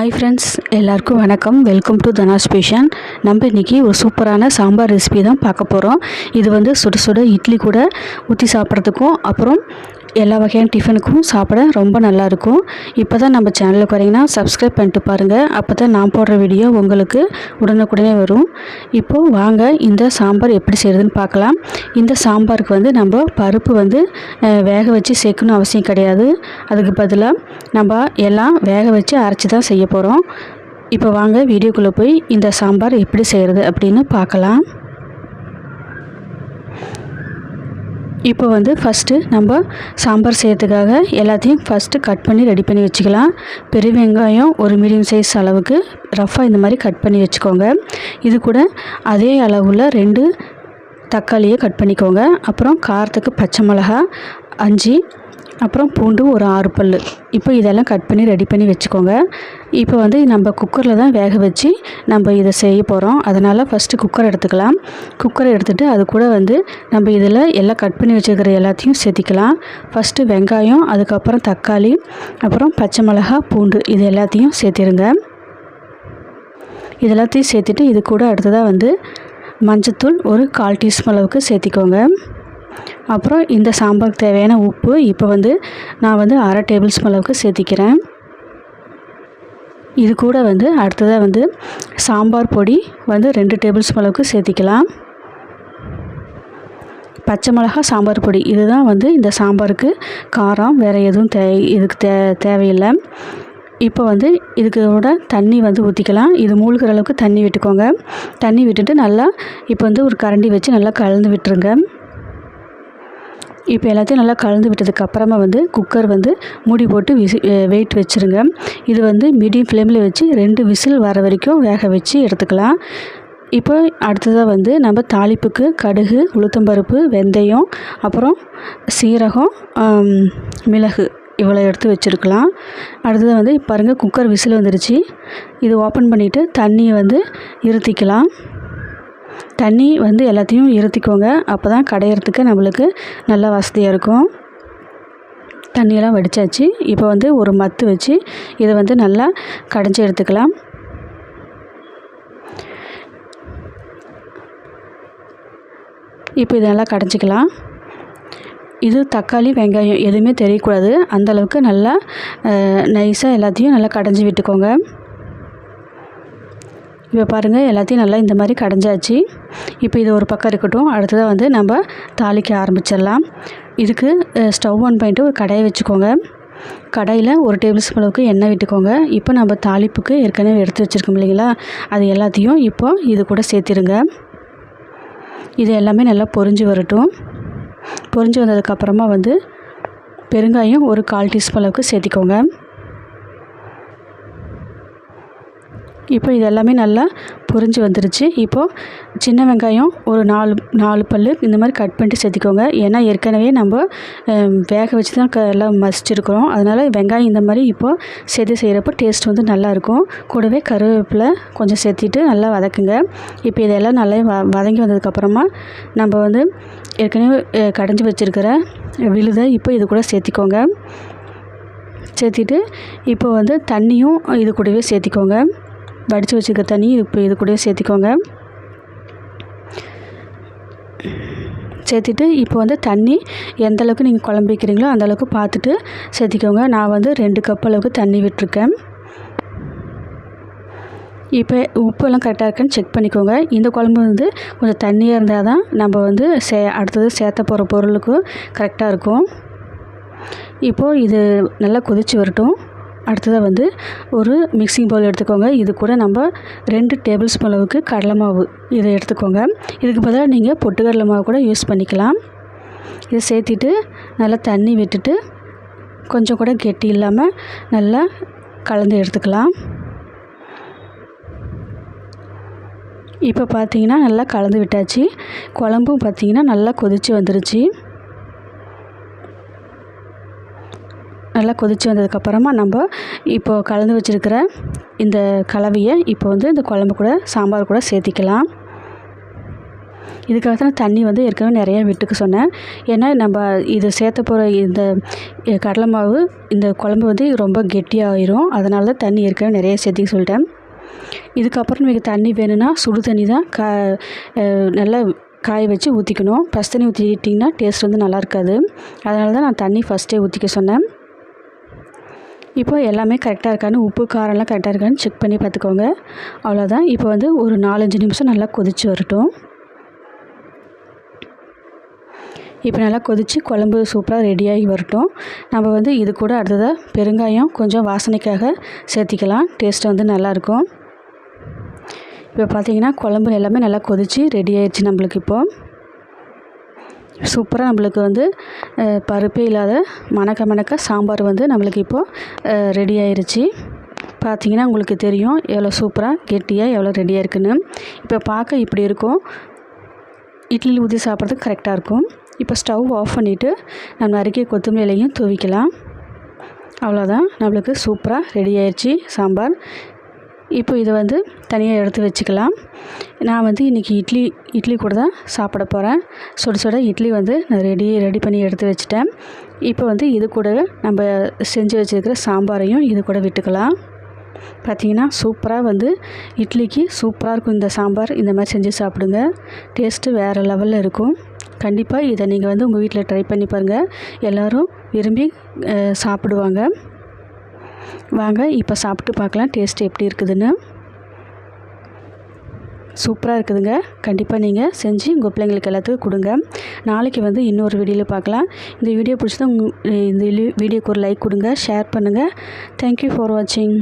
Hi friends, எல்லாருக்கும் வணக்கம். Welcome to Dhana's passion. நம்ம இன்றைக்கி ஒரு சூப்பரான சாம்பார் ரெசிபி தான் பார்க்க போகிறோம். இது வந்து சுட சுட இட்லி கூட ஊற்றி சாப்பிட்றதுக்கும் அப்புறம் எல்லா வகையான டிஃபனுக்கும் சாப்பிட ரொம்ப நல்லாயிருக்கும். இப்போ தான் நம்ம சேனலுக்கு வரீங்கன்னா சப்ஸ்கிரைப் பண்ணிட்டு பாருங்கள். அப்போ தான் நான் போடுற வீடியோ உங்களுக்கு உடனுக்குடனே வரும். இப்போது வாங்க இந்த சாம்பார் எப்படி செய்கிறதுன்னு பார்க்கலாம். இந்த சாம்பாருக்கு வந்து நம்ம பருப்பு வந்து வேக வச்சு சேர்க்கணும் அவசியம் கிடையாது. அதுக்கு பதிலாக நம்ம எல்லாம் வேக வச்சு அரைச்சி தான் செய்ய போகிறோம். இப்போ வாங்க வீடியோக்குள்ளே போய் இந்த சாம்பார் எப்படி செய்கிறது அப்படின்னு பார்க்கலாம். இப்போ வந்து ஃபஸ்ட்டு நம்ம சாம்பார் செய்யறதுக்காக எல்லாத்தையும் ஃபஸ்ட்டு கட் பண்ணி ரெடி பண்ணி வச்சுக்கலாம். பெரிய வெங்காயம் ஒரு மீடியம் சைஸ் அளவுக்கு ரஃப்பாக இந்த மாதிரி கட் பண்ணி வச்சுக்கோங்க. இது கூட அதே அளவில் 2 தக்காளியை கட் பண்ணிக்கோங்க. அப்புறம் காரத்துக்கு பச்சை மிளகா 5, அப்புறம் பூண்டு ஒரு 6 பல். இப்போ இதெல்லாம் கட் பண்ணி ரெடி பண்ணி வச்சுக்கோங்க. இப்போ வந்து நம்ம குக்கரில் தான் வேக வச்சு நம்ம இதை செய்ய போகிறோம். அதனால் ஃபஸ்ட்டு குக்கர் எடுத்துக்கலாம். குக்கரை எடுத்துகிட்டு அது கூட வந்து நம்ம இதில் எல்லாம் கட் பண்ணி வச்சுருக்கிற எல்லாத்தையும் சேர்த்திக்கலாம். ஃபஸ்ட்டு வெங்காயம், அதுக்கப்புறம் தக்காளி, அப்புறம் பச்சை மிளகா, பூண்டு இது எல்லாத்தையும் சேர்த்திருங்க. இது எல்லாத்தையும் சேர்த்துட்டு இது கூட அடுத்ததாக வந்து மஞ்சத்தூள் ஒரு 1/4 டீஸ்பூன் அளவுக்கு சேர்த்திக்கோங்க. அப்புறம் இந்த சாம்பாருக்கு தேவையான உப்பு இப்போ வந்து நான் வந்து 1/2 டேபிள் ஸ்பூன் அளவுக்கு சேர்த்திக்கிறேன். இது கூட வந்து அடுத்ததாக வந்து சாம்பார் பொடி வந்து 2 டேபிள் ஸ்பூன் அளவுக்கு சேர்த்திக்கலாம். பச்சை மிளகா, சாம்பார் பொடி இதுதான் வந்து இந்த சாம்பாருக்கு காரம், வேறு எதுவும் இதுக்கு தேவையில்லை. இப்போ வந்து இதுக்கு கூட தண்ணி வந்து ஊற்றிக்கலாம். இது மூழ்கிற அளவுக்கு தண்ணி விட்டுக்கோங்க. தண்ணி விட்டுட்டு நல்லா இப்போ வந்து ஒரு கரண்டி வச்சு நல்லா கலந்து விட்டுருங்க. இப்போ எல்லாத்தையும் நல்லா கலந்து விட்டதுக்கப்புறமா வந்து குக்கர் வந்து மூடி போட்டு வெயிட் வச்சுருங்க. இது வந்து மீடியம் ஃப்ளேமில் வச்சு 2 விசில் வர வரைக்கும் வேக வச்சு எடுத்துக்கலாம். இப்போ அடுத்ததாக வந்து நம்ம தாளிப்புக்கு கடுகு, உளுத்தம்பருப்பு, வெந்தயம், அப்புறம் சீரகம், மிளகு இவ்வளோ எடுத்து வச்சுருக்கலாம். அடுத்ததாக வந்து பாருங்கள் குக்கர் விசில் வந்துருச்சு. இது ஓப்பன் பண்ணிவிட்டு தண்ணியை வந்து இருத்திக்கலாம். தண்ணி வந்து எல்லாத்தையும் இருத்திக்கோங்க. அப்போ தான் கடையிறதுக்கு நம்மளுக்கு நல்லா வசதியாக இருக்கும். தண்ணியெல்லாம் வடித்தாச்சு. இப்போ வந்து ஒரு மத்து வச்சு இதை வந்து நல்லா கடைஞ்சி எடுத்துக்கலாம். இப்போ இதெல்லாம் கடைஞ்சிக்கலாம். இது தக்காளி, வெங்காயம் எதுவுமே தெரியக்கூடாது. அந்தளவுக்கு நல்லா நைஸாக எல்லாத்தையும் நல்லா கடைஞ்சி விட்டுக்கோங்க. இப்போ பாருங்கள் எல்லாத்தையும் நல்லா இந்த மாதிரி கடைஞ்சாச்சு. இப்போ இது ஒரு பக்கம் இருக்கட்டும். அடுத்ததாக வந்து நம்ம தாளிக்க ஆரம்பிச்சிடலாம். இதுக்கு ஸ்டவ் ஆன் பண்ணிட்டு ஒரு கடாயை வச்சுக்கோங்க. கடாயில் 1 டேபிள் ஸ்பூன் அளவுக்கு எண்ணெய் விட்டுக்கோங்க. இப்போ நம்ம தாளிப்புக்கு ஏற்கனவே எடுத்து வச்சுருக்கோம் இல்லைங்களா, அது எல்லாத்தையும் இப்போ இது கூட சேர்த்திருங்க. இது எல்லாமே நல்லா பொரிஞ்சு வரட்டும். பொரிஞ்சு வந்ததுக்கப்புறமா வந்து பெருங்காயம் ஒரு 1/4 டீஸ்பூன் அளவுக்கு சேர்த்திக்கோங்க. இப்போ இது எல்லாமே நல்லா பொரிஞ்சு வந்துருச்சு. இப்போது சின்ன வெங்காயம் ஒரு 4 பல் இந்த மாதிரி கட் பண்ணிட்டு சேர்த்திக்கோங்க. ஏன்னா ஏற்கனவே நம்ம வேக வச்சு தான் எல்லாம் மசிச்சிருக்கிறோம். அதனால் வெங்காயம் இந்த மாதிரி இப்போது சேர்த்து செய்கிறப்போ டேஸ்ட் வந்து நல்லாயிருக்கும். கூடவே கருவேப்பிலை கொஞ்சம் சேர்த்திட்டு நல்லா வதக்குங்க. இப்போ இதெல்லாம் நல்லா வதங்கி வந்ததுக்கப்புறமா நம்ம வந்து ஏற்கனவே கடைஞ்சி வச்சுருக்கிற விழுதை இப்போ இது கூட சேர்த்திக்கோங்க. சேர்த்திட்டு இப்போ வந்து தண்ணியும் இது கூடவே சேர்த்திக்கோங்க. வடித்து வச்சுருக்க தண்ணி இப்போ இது கூட சேர்த்திக்கோங்க. சேர்த்துட்டு இப்போ வந்து தண்ணி எந்த அளவுக்கு நீங்கள் குழம்பு வைக்கிறீங்களோ அந்தளவுக்கு பார்த்துட்டு சேர்த்திக்கோங்க. நான் வந்து 2 கப் அளவுக்கு தண்ணி விட்டுருக்கேன். இப்போ உப்பெல்லாம் கரெக்டாக இருக்குன்னு செக் பண்ணிக்கோங்க. இந்த குழம்பு வந்து கொஞ்சம் தண்ணியாக இருந்தால் தான் நம்ம வந்து அடுத்தது சேர்த்த போகிற பொருளுக்கு கரெக்டாக இருக்கும். இப்போது இது நல்லா கொதித்து வரட்டும். அடுத்ததாக வந்து ஒரு மிக்சிங் பவுல் எடுத்துக்கோங்க. இது கூட நம்ம 2 டேபிள் ஸ்பூன் அளவுக்கு கடலை மாவு இதை எடுத்துக்கோங்க. இதுக்கு பதிலாக நீங்கள் பொட்டுக்கடலை மாவு கூட யூஸ் பண்ணிக்கலாம். இதை சேர்த்திட்டு நல்லா தண்ணி விட்டுட்டு கொஞ்சம் கூட கெட்டி இல்லாமல் நல்லா கலந்து எடுத்துக்கலாம். இப்போ பார்த்தீங்கன்னா நல்லா கலந்து விட்டாச்சு. குழம்பும் பார்த்திங்கன்னா நல்லா கொதித்து வந்துருச்சு. நல்லா கொதித்து வந்ததுக்கப்புறமா நம்ம இப்போது கலந்து வச்சுருக்கிற இந்த கலவையை இப்போ வந்து இந்த குழம்பு கூட சாம்பார் கூட சேர்த்திக்கலாம். இதுக்காக தான் தண்ணி வந்து ஏற்கனவே நிறையா விட்டுக்க சொன்னேன். ஏன்னா நம்ம இது சேர்த்த போகிற இந்த கடலை மாவு இந்த குழம்பு வந்து ரொம்ப கெட்டியாகிரும். அதனால தான் தண்ணி ஏற்கனவே நிறைய சேர்த்திக்க சொல்லிட்டேன். இதுக்கப்புறம் நீங்கள் தண்ணி வேணும்னா சுடு தண்ணி தான் நல்லா காய வச்சு ஊற்றிக்கணும். ஃபஸ்ட் தண்ணி ஊற்றிட்டிங்கன்னா டேஸ்ட் வந்து நல்லா இருக்காது. அதனால தான் நான் தண்ணி ஃபஸ்ட்டே ஊற்றிக்க சொன்னேன். இப்போ எல்லாமே கரெக்டாக இருக்கான்னு, உப்பு காரம்லாம் கரெக்டாக இருக்கான்னு செக் பண்ணி பார்த்துக்கோங்க. அவ்வளோதான். இப்போ வந்து ஒரு 4-5 நிமிஷம் நல்லா கொதித்து வரட்டும். இப்போ நல்லா கொதித்து குழம்பு சூப்பராக ரெடியாகி வரட்டும். நம்ம வந்து இது கூட அடுத்ததாக பெருங்காயம் கொஞ்சம் வாசனைக்காக சேர்த்திக்கலாம். டேஸ்ட் வந்து நல்லாயிருக்கும். இப்போ பார்த்திங்கன்னா குழம்பு எல்லாமே நல்லா கொதித்து ரெடி ஆயிடுச்சு. நம்மளுக்கு இப்போது சூப்பராக நம்மளுக்கு வந்து பருப்பே இல்லாத மணக்க சாம்பார் வந்து நம்மளுக்கு இப்போது ரெடி ஆயிடுச்சு. பார்த்திங்கன்னா உங்களுக்கு தெரியும் எவ்வளோ சூப்பராக கெட்டியாக எவ்வளோ ரெடியாக இருக்குன்னு. இப்போ பார்க்க இப்படி இருக்கும். இட்லி ஊற்றி சாப்பிட்றதுக்கு கரெக்டாக இருக்கும். இப்போ ஸ்டவ் ஆஃப் பண்ணிவிட்டு நம்ம நறுக்கிய கொத்தமல்லி இலையும் தூவிக்கலாம். அவ்வளோதான், நம்மளுக்கு சூப்பராக ரெடி ஆயிடுச்சு சாம்பார். இப்போ இதை வந்து தனியாக எடுத்து வச்சுக்கலாம். நான் வந்து இன்றைக்கி இட்லி கூட தான் சாப்பிட போகிறேன். சுட இட்லி வந்து நான் ரெடி பண்ணி எடுத்து வச்சுட்டேன். இப்போ வந்து இது கூட நம்ம செஞ்சு வச்சுருக்கிற சாம்பாரையும் இது கூட விட்டுக்கலாம். பார்த்திங்கன்னா சூப்பராக வந்து இட்லிக்கு சூப்பராக இருக்கும் இந்த சாம்பார். இந்த மாதிரி செஞ்சு சாப்பிடுங்க. டேஸ்ட்டு வேறு லெவலில் இருக்கும். கண்டிப்பாக இதை நீங்கள் வந்து உங்கள் வீட்டில் ட்ரை பண்ணி பாருங்கள். எல்லோரும் விரும்பி சாப்பிடுவாங்க. வாங்க இப்போ சாப்பிட்டு பார்க்கலாம் டேஸ்ட் எப்படி இருக்குதுன்னு. சூப்பராக இருக்குதுங்க. கண்டிப்பாக நீங்கள் செஞ்சு உங்கள் பிள்ளைங்களுக்கு எல்லாத்துக்கும் கொடுங்க. நாளைக்கு வந்து இன்னொரு வீடியோவில் பார்க்கலாம். இந்த வீடியோ பிடிச்சதா இந்த வீடியோக்கு ஒரு லைக் கொடுங்க, ஷேர் பண்ணுங்கள். தேங்க்யூ ஃபார் வாட்சிங்.